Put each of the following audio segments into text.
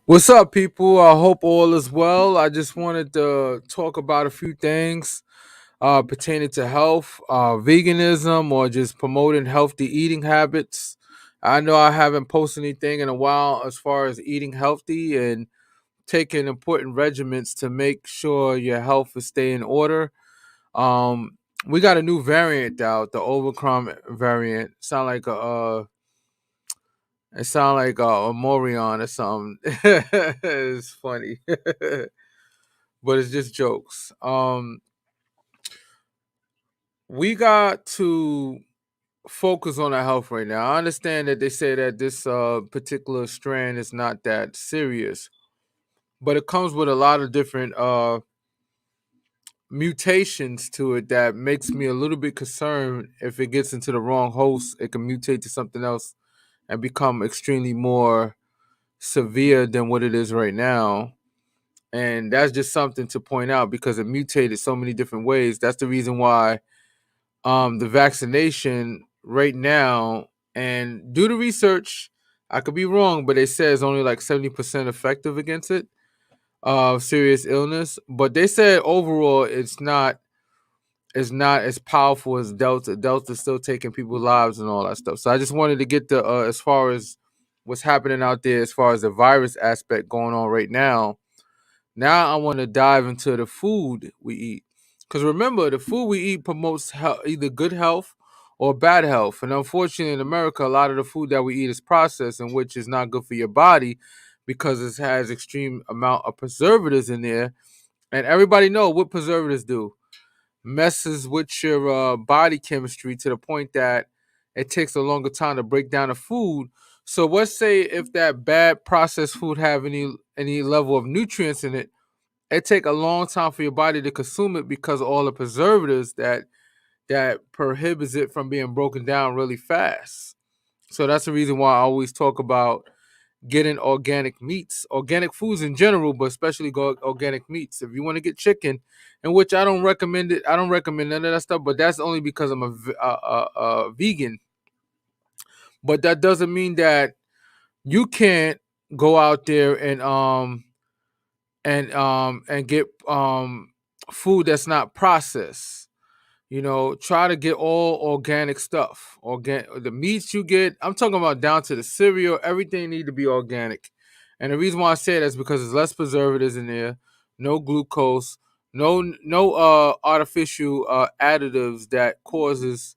What's up, people? I hope all is well. I just wanted to talk about a few things pertaining to health, veganism, or just promoting healthy eating habits. I know I haven't posted anything in a while as far as eating healthy and taking important regimens to make sure your health is stay in order. Um, we got a new variant out, the Omicron variant. Sound like a Morion or something. It's funny. But it's just jokes. We got to focus on our health right now. I understand that they say that this particular strand is not that serious, but it comes with a lot of different mutations to it that makes me a little bit concerned. If it gets into the wrong host, it can mutate to something else and become extremely more severe than what it is right now. And that's just something to point out because it mutated so many different ways. That's the reason why the vaccination right now, and do the research, I could be wrong, but they say it's only like 70% effective against it, serious illness. But they said overall it's not as powerful as Delta. Delta's still taking people's lives and all that stuff. So I just wanted to get the as far as what's happening out there as far as the virus aspect going on right now. Now I want to dive into the food we eat. Because remember, the food we eat promotes either good health or bad health. And unfortunately, in America, a lot of the food that we eat is processed, and which is not good for your body because it has extreme amount of preservatives in there. And everybody know what preservatives do. Messes with your body chemistry to the point that it takes a longer time to break down the food. So let's say if that bad processed food have any level of nutrients in it, it take a long time for your body to consume it because of all the preservatives that prohibits it from being broken down really fast. So that's the reason why I always talk about getting organic meats, organic foods in general, but especially organic meats. If you want to get chicken, in which I don't recommend it, I don't recommend none of that stuff. But that's only because I'm a vegan. But that doesn't mean that you can't go out there and get food that's not processed. Try to get all organic stuff. The meats you get, I'm talking about down to the cereal, everything need to be organic. And the reason why I say that is because there's less preservatives in there, no glucose, no artificial additives that causes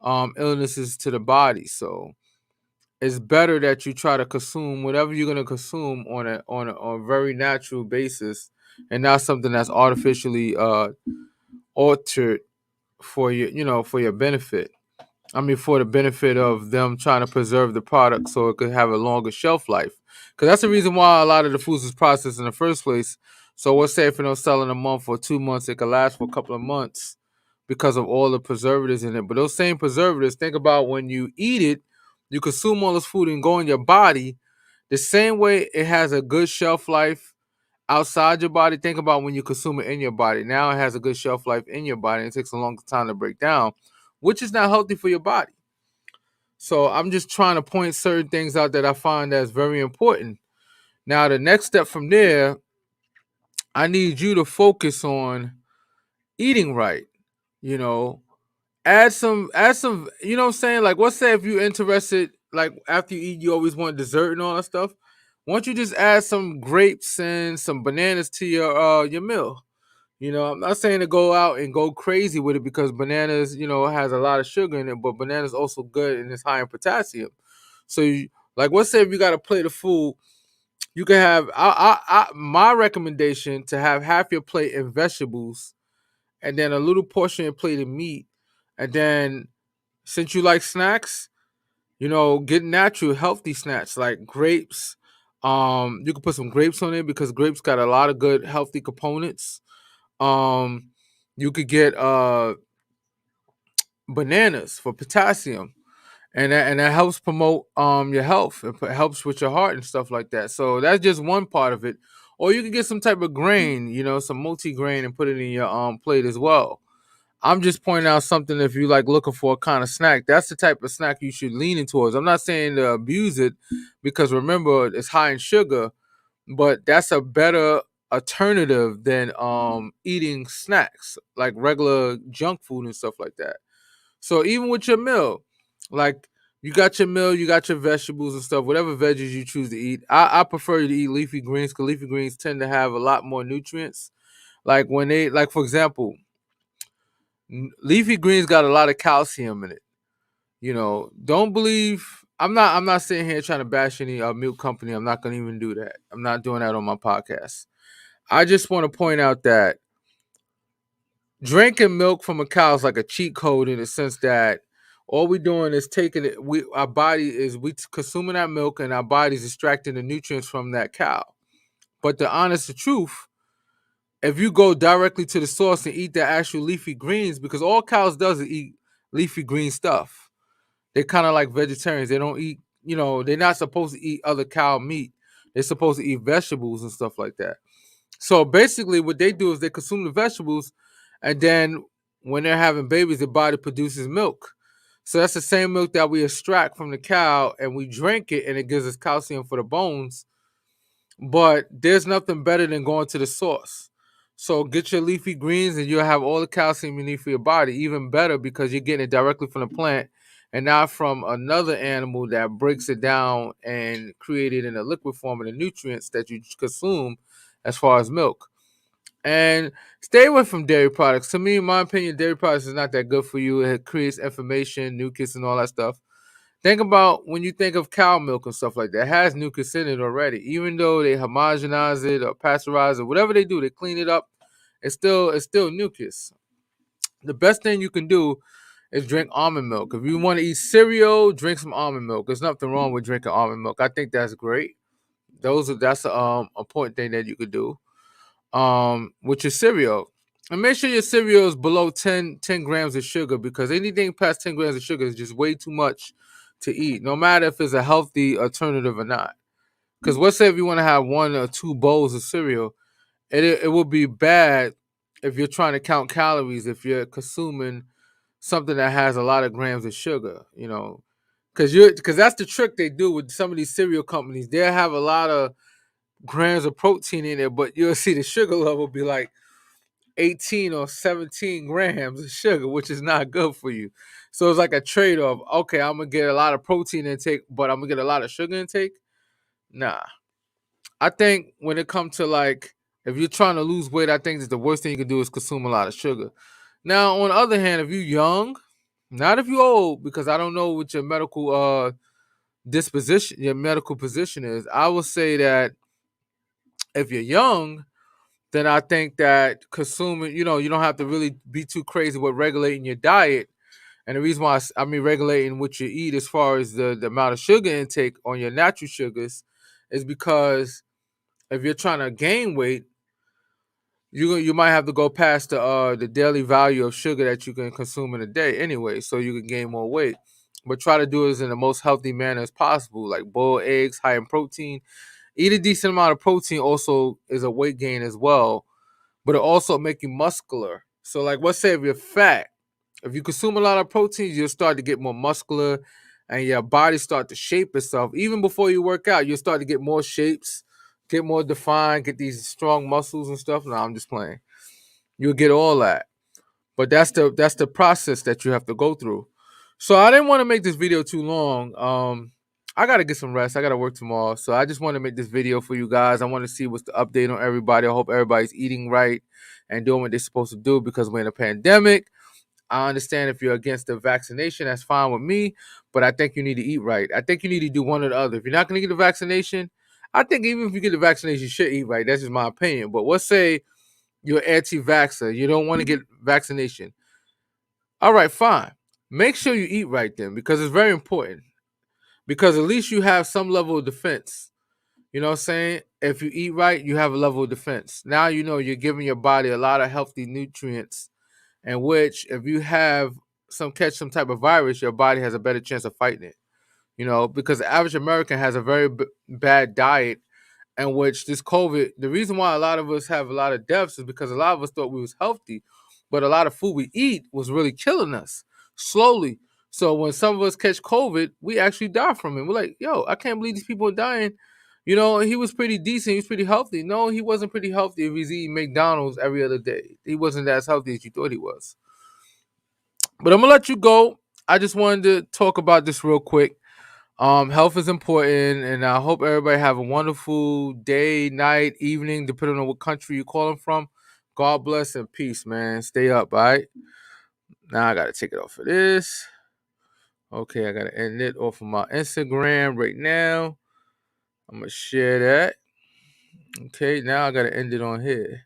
illnesses to the body. So it's better that you try to consume whatever you're gonna consume on a very natural basis and not something that's artificially altered for for your benefit. I mean, for the benefit of them trying to preserve the product so it could have a longer shelf life. Because that's the reason why a lot of the foods is processed in the first place. So let's say if it don't sell in a month or 2 months, it could last for a couple of months because of all the preservatives in it. But those same preservatives, think about when you eat it, you consume all this food and go in your body. The same way it has a good shelf life outside your body, think about when you consume it in your body. Now it has a good shelf life in your body and it takes a long time to break down, which is not healthy for your body. So I'm just trying to point certain things out that I find that's very important. Now the next step from there, I need you to focus on eating right. You know, add some, you know what I'm saying? Like let's say if you're interested, like after you eat, you always want dessert and all that stuff. Why don't you just add some grapes and some bananas to your meal? I'm not saying to go out and go crazy with it because bananas, has a lot of sugar in it, but bananas also good and it's high in potassium. So, like, let's say if you got a plate of food, you can have. My recommendation to have half your plate in vegetables, and then a little portion of plate of meat, and then since you like snacks, get natural, healthy snacks like grapes. You can put some grapes on it because grapes got a lot of good healthy components. um you could get bananas for potassium, and that helps promote your health. It helps with your heart and stuff like that. So that's just one part of it. Or you can get some type of grain, some multi-grain, and put it in your plate as well. I'm just pointing out something. If you like looking for a kind of snack, that's the type of snack you should lean in towards. I'm not saying to abuse it because remember it's high in sugar, but that's a better alternative than eating snacks like regular junk food and stuff like that. So even with your meal, like you got your meal, you got your vegetables and stuff, whatever veggies you choose to eat. I prefer you to eat leafy greens because leafy greens tend to have a lot more nutrients. Like when they, like for example, leafy greens got a lot of calcium in it. You know, don't believe. I'm not sitting here trying to bash any milk company. I'm not gonna even do that. I'm not doing that on my podcast. I just want to point out that drinking milk from a cow is like a cheat code in the sense that all we're doing is taking it. Our body is we consuming that milk and our body's extracting the nutrients from that cow. But the honest truth, if you go directly to the source and eat the actual leafy greens, because all cows does is eat leafy green stuff. They're kind of like vegetarians. They don't eat, they're not supposed to eat other cow meat. They're supposed to eat vegetables and stuff like that. So basically, what they do is they consume the vegetables, and then when they're having babies, the body produces milk. So that's the same milk that we extract from the cow, and we drink it, and it gives us calcium for the bones. But there's nothing better than going to the source. So get your leafy greens, and you'll have all the calcium you need for your body. Even better because you're getting it directly from the plant, and not from another animal that breaks it down and create it in a liquid form of the nutrients that you consume as far as milk. And stay away from dairy products. To me, in my opinion, dairy products is not that good for you. It creates inflammation, mucus, and all that stuff. Think about when you think of cow milk and stuff like that. It has mucus in it already. Even though they homogenize it or pasteurize it, whatever they do, they clean it up. It's still mucus. The best thing you can do is drink almond milk. If you want to eat cereal, drink some almond milk. There's nothing wrong with drinking almond milk. I think that's great. That's a important thing that you could do with your cereal. And make sure your cereal is below 10 grams of sugar, because anything past 10 grams of sugar is just way too much to eat, no matter if it's a healthy alternative or not. Because let's say if you want to have 1 or 2 bowls of cereal, it will be bad if you're trying to count calories, if you're consuming something that has a lot of grams of sugar, because that's the trick they do with some of these cereal companies. They'll have a lot of grams of protein in it, but you'll see the sugar level be like 18 or 17 grams of sugar, which is not good for you. So it's like a trade-off. Okay, I'm gonna get a lot of protein intake, but I'm gonna get a lot of sugar intake. Nah. I think when it comes to, like, if you're trying to lose weight, I think that the worst thing you can do is consume a lot of sugar. Now, on the other hand, if you're young, not if you're old, because I don't know what your medical disposition, your medical position is. I would say that if you're young, then I think that consuming, you don't have to really be too crazy with regulating your diet. And the reason why I mean regulating what you eat as far as the amount of sugar intake on your natural sugars is because if you're trying to gain weight, you might have to go past the daily value of sugar that you can consume in a day anyway, so you can gain more weight. But try to do it in the most healthy manner as possible, like boiled eggs, high in protein. Eat a decent amount of protein also is a weight gain as well, but it also make you muscular. So like, let's say if you're fat, if you consume a lot of proteins, you'll start to get more muscular, and your body start to shape itself. Even before you work out, you'll start to get more shapes, get more defined, get these strong muscles and stuff. No, I'm just playing. You'll get all that. But that's the process that you have to go through. So I didn't want to make this video too long. I gotta get some rest. I gotta work tomorrow. So I just want to make this video for you guys. I want to see what's the update on everybody. I hope everybody's eating right and doing what they're supposed to do, because we're in a pandemic. I understand if you're against the vaccination, that's fine with me. But I think you need to eat right. I think you need to do one or the other. If you're not gonna get the vaccination, I think even if you get the vaccination, you should eat right. That's just my opinion. But let's say you're anti-vaxxer, you don't want to get vaccination. All right, fine. Make sure you eat right then, because it's very important. Because at least you have some level of defense. You know what I'm saying? If you eat right, you have a level of defense. Now you know you're giving your body a lot of healthy nutrients, and which, if you have some type of virus, your body has a better chance of fighting it. Because the average American has a very bad diet, in which this COVID, the reason why a lot of us have a lot of deaths is because a lot of us thought we was healthy, but a lot of food we eat was really killing us slowly. So when some of us catch COVID, we actually die from it. We're like, yo, I can't believe these people are dying. he was pretty decent. He was pretty healthy. No, he wasn't pretty healthy if he's eating McDonald's every other day. He wasn't as healthy as you thought he was. But I'm gonna let you go. I just wanted to talk about this real quick. Health is important, and I hope everybody have a wonderful day, night, evening, depending on what country you're calling from. God bless and peace, man. Stay up, all right? Now I gotta take it off of this. Okay, I gotta end it off of my Instagram right now. I'm gonna share that. Okay, now I gotta end it on here.